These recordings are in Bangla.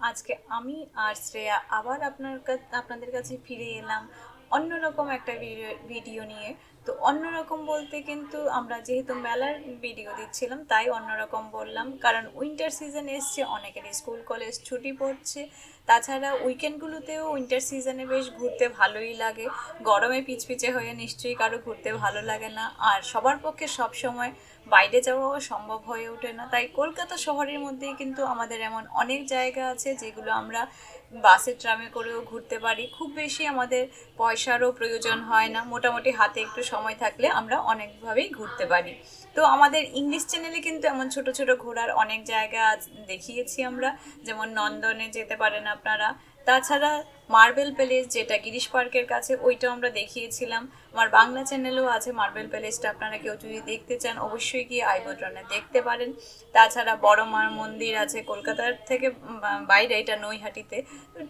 আজকে আমি আর শ্রেয়া আবার আপনাদের কাছে ফিরে এলাম অন্যরকম একটা ভিডিও নিয়ে। তো অন্যরকম বলতে কিন্তু আমরা যেহেতু মেলার ভিডিও দিচ্ছিলাম তাই অন্যরকম বললাম, কারণ উইন্টার সিজন এসছে, অনেকের স্কুল কলেজ ছুটি পড়ছে। তাছাড়া উইকেন্ডগুলোতেও উইন্টার সিজনে বেশ ঘুরতে ভালোই লাগে। গরমে পিচপিচে হয়ে নিশ্চয়ই কারো ঘুরতে ভালো লাগে না, আর সবার পক্ষে সব সময় বাইরে যাওয়াও সম্ভব হয়ে ওঠে না। তাই কলকাতা শহরের মধ্যেই কিন্তু আমাদের এমন অনেক জায়গা আছে যেগুলো আমরা বাসে ট্রামে করেও ঘুরতে পারি। খুব বেশি আমাদের পয়সারও প্রয়োজন হয় না, মোটামুটি হাতে একটু সময় থাকলে আমরা অনেকভাবেই ঘুরতে পারি। তো আমাদের ইংলিশ চ্যানেলে কিন্তু এমন ছোট ছোট ঘোরার অনেক জায়গা দেখিয়েছি আমরা, যেমন নন্দনে যেতে পারেন আপনারা। তাছাড়া মার্বেল প্যালেস, যেটা গিরিশ পার্কের কাছে, ওইটাও আমরা দেখিয়েছিলাম। আমার বাংলা চ্যানেলেও আছে মার্বেল প্যালেসটা, আপনারা কেউ যদি দেখতে চান অবশ্যই গিয়ে আইবোড্রনে দেখতে পারেন। তাছাড়া বড় মার মন্দির আছে কলকাতার থেকে বাইরে, এটা নৈহাটিতে।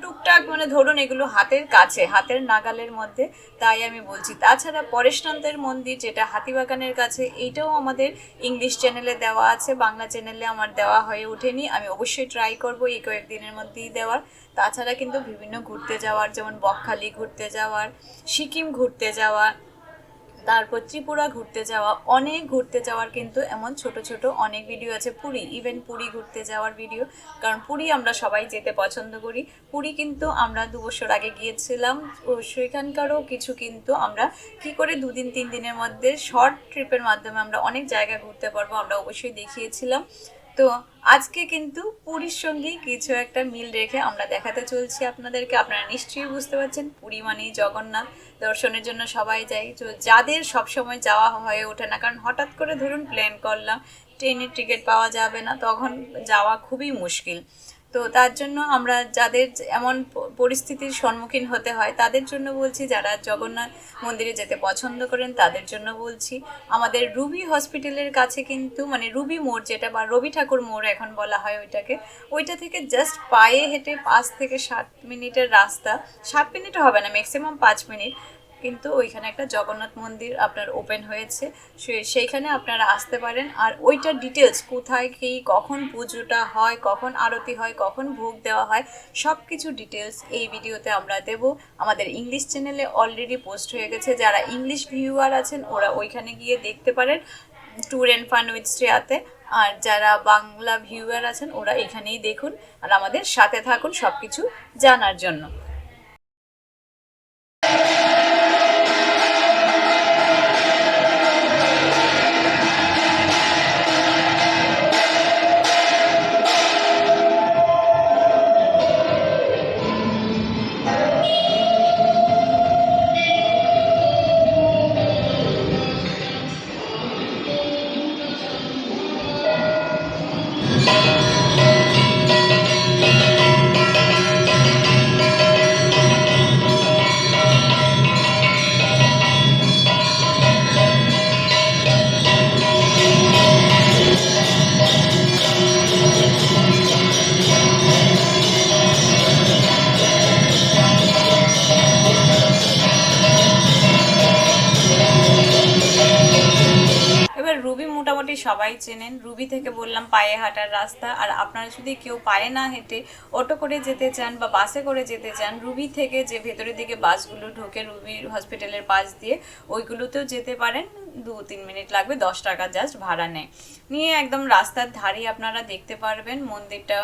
টুকটাক মানে ধরুন এগুলো হাতের কাছে, হাতের নাগালের মধ্যে, তাই আমি বলছি। তাছাড়া পরেশনাথের মন্দির, যেটা হাতিবাগানের কাছে, এইটাও আমাদের ইংলিশ চ্যানেলে দেওয়া আছে, বাংলা চ্যানেলে আমার দেওয়া হয়ে ওঠেনি। আমি অবশ্যই ট্রাই করবো এই কয়েকদিনের মধ্যেই দেওয়ার। তাছাড়া কিন্তু বিভিন্ন ঘুরতে যাওয়ার, যেমন বকখালি ঘুরতে যাওয়ার, সিকিম ঘুরতে যাওয়া, তারপর ত্রিপুরা ঘুরতে যাওয়া, অনেক ঘুরতে যাওয়ার কিন্তু এমন ছোট ছোট অনেক ভিডিও আছে। পুরী, ইভেন পুরী ঘুরতে যাওয়ার ভিডিও, কারণ পুরী আমরা সবাই যেতে পছন্দ করি। পুরী কিন্তু আমরা 2 বছর আগে গিয়েছিলাম, ও সেখানকারও কিছু কিন্তু আমরা কি করে 2 দিন 3 দিনের মধ্যে শর্ট ট্রিপের মাধ্যমে আমরা অনেক জায়গা ঘুরতে পারবো আমরা অবশ্যই দেখিয়েছিলাম। তো আজকে কিন্তু পুরীর সঙ্গেই কিছু একটা মিল রেখে আমরা দেখাতে চলছি আপনাদেরকে। আপনারা নিশ্চয়ই বুঝতে পারছেন, পুরী মানেই জগন্নাথ, দর্শনের জন্য সবাই যায়। তো যাদের সবসময় যাওয়া হয়ে ওঠে না, কারণ হঠাৎ করে ধরুন প্ল্যান করলাম, ট্রেনের টিকিট পাওয়া যাবে না, তখন যাওয়া খুবই মুশকিল। তো তার জন্য আমরা যাদের এমন পরিস্থিতির সম্মুখীন হতে হয় তাদের জন্য বলছি, যারা জগন্নাথ মন্দিরে যেতে পছন্দ করেন তাদের জন্য বলছি। আমাদের রুবি হসপিটালের কাছে কিন্তু, মানে রুবি মোড় যেটা, বা রবি ঠাকুর মোড় এখন বলা হয় ওইটাকে, ওইটা থেকে জাস্ট পায়ে হেঁটে 5 থেকে 7 মিনিটের রাস্তা। 7 মিনিটও হবে না, ম্যাক্সিমাম 5 মিনিট। কিন্তু ওইখানে একটা জগন্নাথ মন্দির আপনার ওপেন হয়েছে, সেইখানে আপনারা আসতে পারেন। আর ওইটার ডিটেলস, কোথায় কী, কখন পুজোটা হয়, কখন আরতি হয়, কখন ভোগ দেওয়া হয়, সব কিছু ডিটেলস এই ভিডিওতে আমরা দেব। আমাদের ইংলিশ চ্যানেলে অলরেডি পোস্ট হয়ে গেছে, যারা ইংলিশ ভিউয়ার আছেন ওরা ওইখানে গিয়ে দেখতে পারেন, ট্যুর অ্যান্ড ফান উইথ শ্রেয়াতে। আর যারা বাংলা ভিউয়ার আছেন ওরা এখানেই দেখুন, আর আমাদের সাথে থাকুন সব কিছু জানার জন্য। এবার রুবি মোটামুটি সবাই চেনেন। রুবি থেকে বললাম পায়ে হাঁটার রাস্তা, আর আপনারা যদি কেউ পায়ে না হেঁটে অটো করে যেতে চান বা বাসে করে যেতে চান, রুবি থেকে যে ভেতরের দিকে বাসগুলো ঢোকে রুবি হসপিটালের পাশ দিয়ে, ওইগুলোতেও যেতে পারেন। 2-3 মিনিট লাগবে, 10 টাকা জাস্ট ভাড়া নেয়। নিয়ে একদম রাস্তার ধারে আপনারা দেখতে পারবেন মন্দিরটা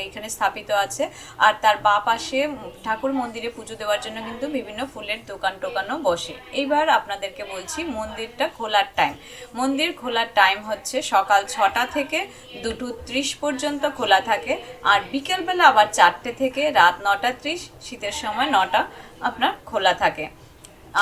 এইখানে স্থাপিত আছে। আর তার বাঁ পাশে ঠাকুর মন্দিরে পুজো দেওয়ার জন্য কিন্তু বিভিন্ন ফুলের দোকান টোকানও বসে। এইবার আপনাদেরকে বলছি মন্দিরটা খোলার টাইম। মন্দির খোলার টাইম হচ্ছে সকাল 6টা থেকে 2:30 পর্যন্ত খোলা থাকে, আর বিকেলবেলা আবার 4টে থেকে রাত 9টা 30, শীতের সময় 9টা আপনার খোলা থাকে।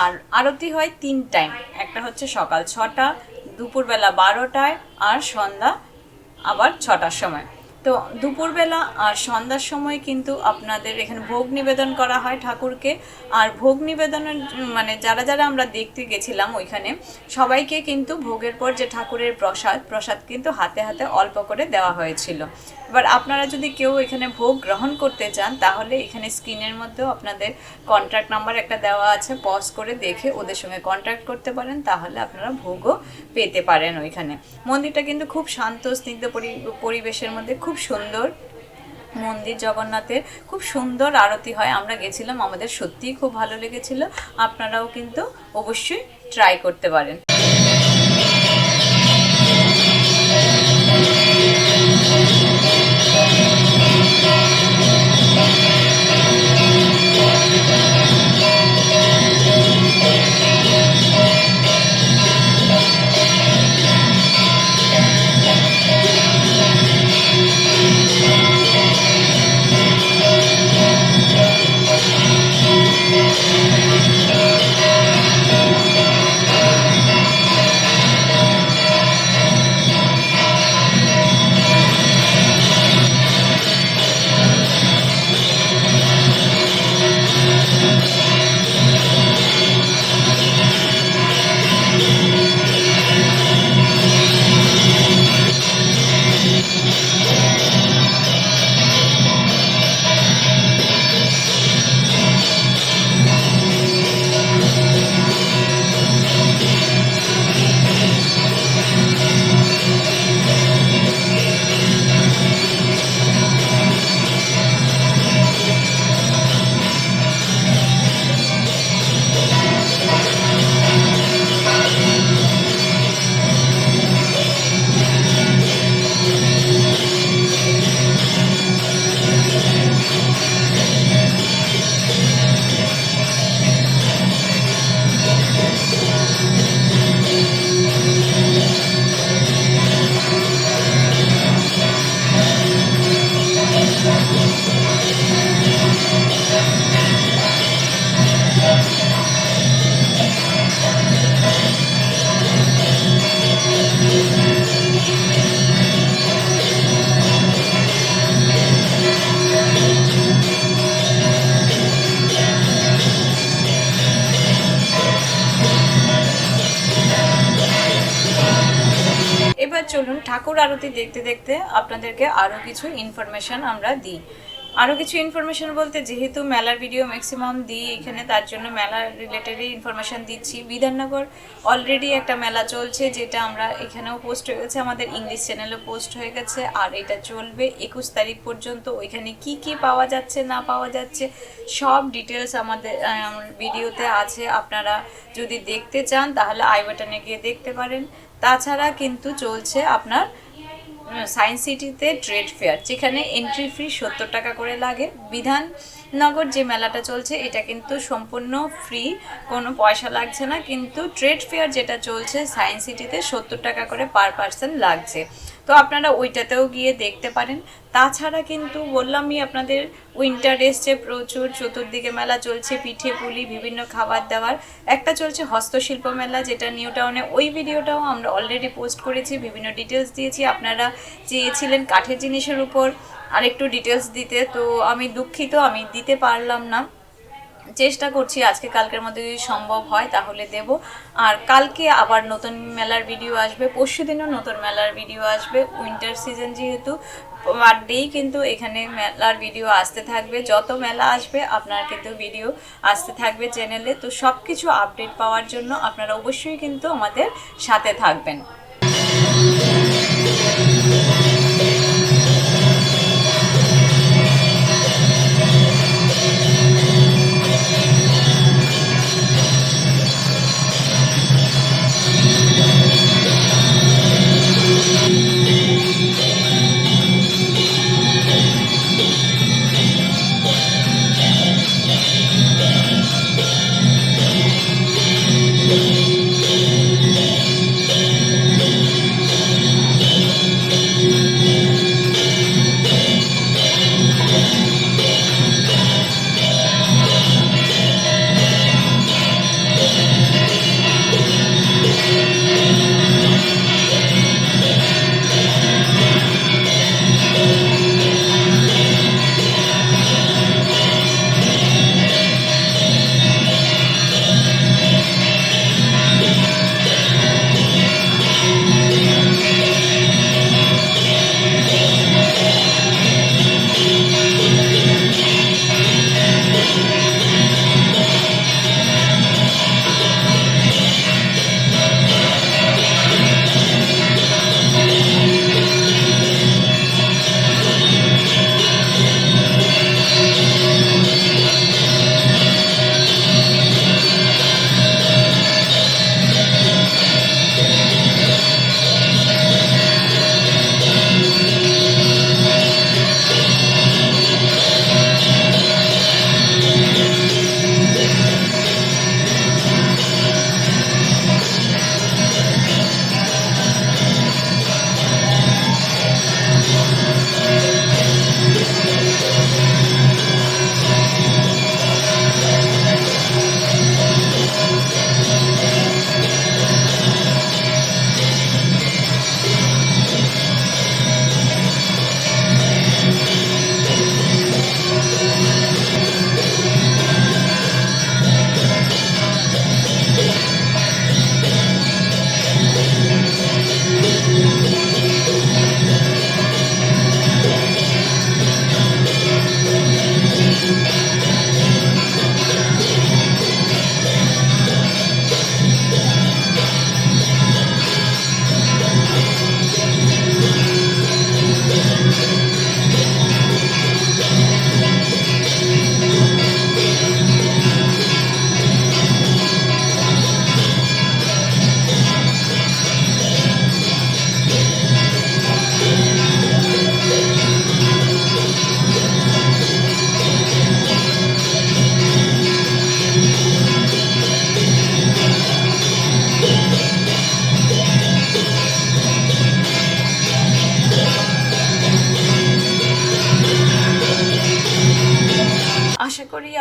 আর আরতি হয় 3 টাইম, একটা হচ্ছে সকাল 6টা, দুপুরবেলা 12টায়, আর সন্ধ্যা আবার 6টার সময়। তো দুপুরবেলা আর সন্ধ্যার সময় কিন্তু আপনাদের এখানে ভোগ নিবেদন করা হয় ঠাকুরকে। আর ভোগ নিবেদনের মানে যারা যারা আমরা দেখতে গেছিলাম ওইখানে সবাইকে কিন্তু ভোগের পর যে ঠাকুরের প্রসাদ কিন্তু হাতে হাতে অল্প করে দেওয়া হয়েছিল। এবার আপনারা যদি কেউ এখানে ভোগ গ্রহণ করতে চান তাহলে এখানে স্ক্রিনের মধ্যেও আপনাদের কন্ট্যাক্ট নাম্বার একটা দেওয়া আছে, পজ করে দেখে ওদের সঙ্গে কন্ট্যাক্ট করতে পারেন, তাহলে আপনারা ভোগও পেতে পারেন ওইখানে। মন্দিরটা কিন্তু খুব শান্ত স্নিগ্ধ পরিবেশের মধ্যে, খুব সুন্দর। মন্দির জগন্নাথের খুব সুন্দর আরতি হয়। আমরা গেছিলাম, আমাদের সত্যিই খুব ভালো লেগেছিল। আপনারাও কিন্তু অবশ্যই ট্রাই করতে পারেন। এবার চলুন ঠাকুর আরতি দেখতে দেখতে আপনাদেরকে আরও কিছু ইনফরমেশন আমরা দিই। আরও কিছু ইনফরমেশন বলতে, যেহেতু মেলার ভিডিও ম্যাক্সিমাম দিই এখানে, তার জন্য মেলার রিলেটেডই ইনফরমেশন দিচ্ছি। বিধাননগর অলরেডি একটা মেলা চলছে, যেটা আমরা এখানেও পোস্ট হয়ে গেছে, আমাদের ইংলিশ চ্যানেলেও পোস্ট হয়ে গেছে, আর এটা চলবে 21 তারিখ পর্যন্ত। ওইখানে কি কি পাওয়া যাচ্ছে না পাওয়া যাচ্ছে সব ডিটেলস আমাদের ভিডিওতে আছে। আপনারা যদি দেখতে চান তাহলে আই বাটনে গিয়ে দেখতে পারেন। তাছাড়া কিন্তু চলছে আপনার সায়েন্স সিটিতে ট্রেড ফেয়ার, যেখানে এন্ট্রি ফি 70 টাকা করে লাগে। বিধাননগর যে মেলাটা চলছে এটা কিন্তু সম্পূর্ণ ফ্রি, কোনো পয়সা লাগছে না, কিন্তু ট্রেড ফেয়ার যেটা চলছে সায়েন্স সিটিতে 70 টাকা করে পার পার্সন লাগছে। তো আপনারা ওইটাতেও গিয়ে দেখতে পারেন। তাছাড়া কিন্তু বললামই আপনাদের উইন্টার এসছে প্রচুর, চতুর্দিকে মেলা চলছে, পিঠে পুলি বিভিন্ন খাবার দাবার। একটা চলছে হস্তশিল্প মেলা, যেটা নিউ টাউনে, ওই ভিডিওটাও আমরা অলরেডি পোস্ট করেছি, বিভিন্ন ডিটেলস দিয়েছি। আপনারা চেয়েছিলেন কাঠের জিনিসের উপর আর একটু ডিটেলস দিতে, তো আমি দুঃখিত আমি দিতে পারলাম না। চেষ্টা করছি আজকে কালকের মধ্যে যদি সম্ভব হয় তাহলে দেব। আর কালকে আবার নতুন মেলার ভিডিও আসবে, পরশুদিনও নতুন মেলার ভিডিও আসবে। উইন্টার সিজন যেহেতু, পার ডেই কিন্তু এখানে মেলার ভিডিও আসতে থাকবে। যত মেলা আসবে আপনার কিন্তু ভিডিও আসতে থাকবে চ্যানেলে। তো সব কিছু আপডেট পাওয়ার জন্য আপনারা অবশ্যই কিন্তু আমাদের সাথে থাকবেন।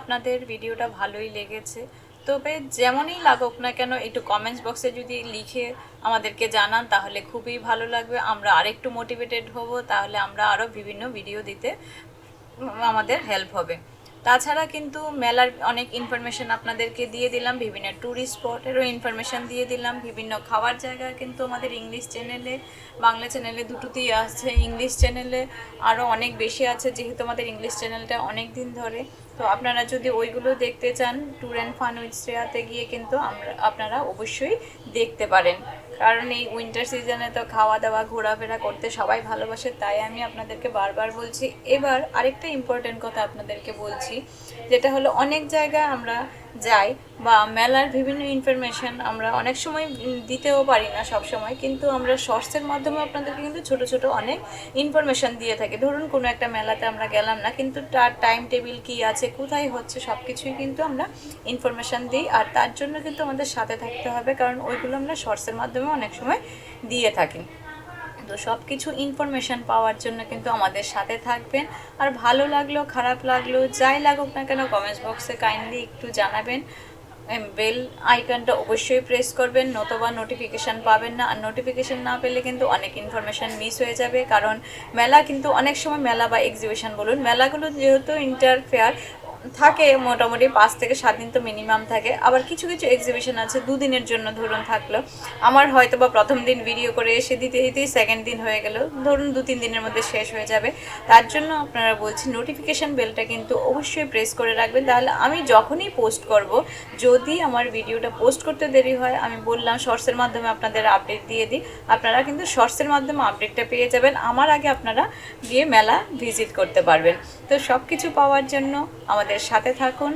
আপনাদের ভিডিওটা ভালোই লেগেছে। তবে যেমনই লাগুক না কেন একটু কমেন্টস বক্সে যদি লিখে আমাদেরকে জানান তাহলে খুবই ভালো লাগবে, আমরা আরেকটু মোটিভেটেড হব, তাহলে আমরা আরও বিভিন্ন ভিডিও দিতে আমাদের হেল্প হবে। তাছাড়া কিন্তু মেলার অনেক ইনফরমেশন আপনাদেরকে দিয়ে দিলাম, বিভিন্ন ট্যুরিস্ট স্পটেরও ইনফরমেশন দিয়ে দিলাম, বিভিন্ন খাওয়ার জায়গা কিন্তু আমাদের ইংলিশ চ্যানেলে, বাংলা চ্যানেলে দুটোতেই আছে। ইংলিশ চ্যানেলে আরও অনেক বেশি আছে, যেহেতু আমাদের ইংলিশ চ্যানেলটা অনেক দিন ধরে। তো আপনারা যদি ওইগুলো দেখতে চান ট্যুর অ্যান্ড ফান উইথ শ্রেয়াতে গিয়ে কিন্তু আপনারা অবশ্যই দেখতে পারেন, কারণ এই উইন্টার সিজনে তো খাওয়া দাওয়া ঘোরাফেরা করতে সবাই ভালোবাসে, তাই আমি আপনাদেরকে বারবার বলছি। এবার আরেকটা ইম্পর্টেন্ট কথা আপনাদেরকে বলছি, যেটা হলো অনেক জায়গায় আমরা যাই বা মেলার বিভিন্ন ইনফরমেশন আমরা অনেক সময় দিতেও পারি না সব সময়, কিন্তু আমরা শর্টসের মাধ্যমে আপনাদেরকে কিন্তু ছোট ছোট অনেক ইনফরমেশন দিয়ে থাকি। ধরুন কোনো একটা মেলাতে আমরা গেলাম না, কিন্তু তার টাইম টেবিল কী আছে, কোথায় হচ্ছে, সব কিছুই কিন্তু আমরা ইনফরমেশান দিই। আর তার জন্য কিন্তু আমাদের সাথে থাকতে হবে, কারণ ওইগুলো আমরা শর্টসের মাধ্যমে অনেক সময় দিয়ে থাকি। তো সব কিছু ইনফরমেশান পাওয়ার জন্য কিন্তু আমাদের সাথে থাকবেন। আর ভালো লাগলো খারাপ লাগলো যাই লাগুক না কেন কমেন্টস বক্সে কাইন্ডলি একটু জানাবেন। বেল আইকনটা অবশ্যই প্রেস করবেন, নতুবা নোটিফিকেশান পাবেন না। আর নোটিফিকেশান না পেলে কিন্তু অনেক ইনফরমেশান মিস হয়ে যাবে, কারণ মেলা কিন্তু অনেক সময় মেলা বা এক্সিবিশন বলুন, মেলাগুলো যেহেতু ইন্টারফেয়ার থাকে মোটামুটি 5 থেকে 7 দিন তো মিনিমাম থাকে। আবার কিছু কিছু এক্সিবিশন আছে 2 দিনের জন্য ধরুন থাকলো, আমার হয়তো বা প্রথম দিন ভিডিও করে এসে দিতে দিতেই সেকেন্ড দিন হয়ে গেল, ধরুন 2-3 দিনের মধ্যে শেষ হয়ে যাবে। তার জন্য আপনারা বলছি নোটিফিকেশান বেলটা কিন্তু অবশ্যই প্রেস করে রাখবেন, তাহলে আমি যখনই পোস্ট করব, যদি আমার ভিডিওটা পোস্ট করতে দেরি হয়, আমি বললাম শর্টসের মাধ্যমে আপনাদের আপডেট দিয়ে দিই, আপনারা কিন্তু শর্টসের মাধ্যমে আপডেটটা পেয়ে যাবেন, আমার আগে আপনারা গিয়ে মেলা ভিজিট করতে পারবেন। তো সব কিছু পাওয়ার জন্য আমাদের সাথে থাকুন।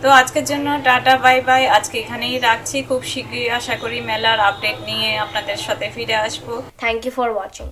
তো আজকের জন্য টাটা বাই বাই, আজকে এখানেই রাখছি। খুব শীঘ্রই আশা করি মেলার আপডেট নিয়ে আপনাদের সাথে ফিরে আসবো। Thank you for watching.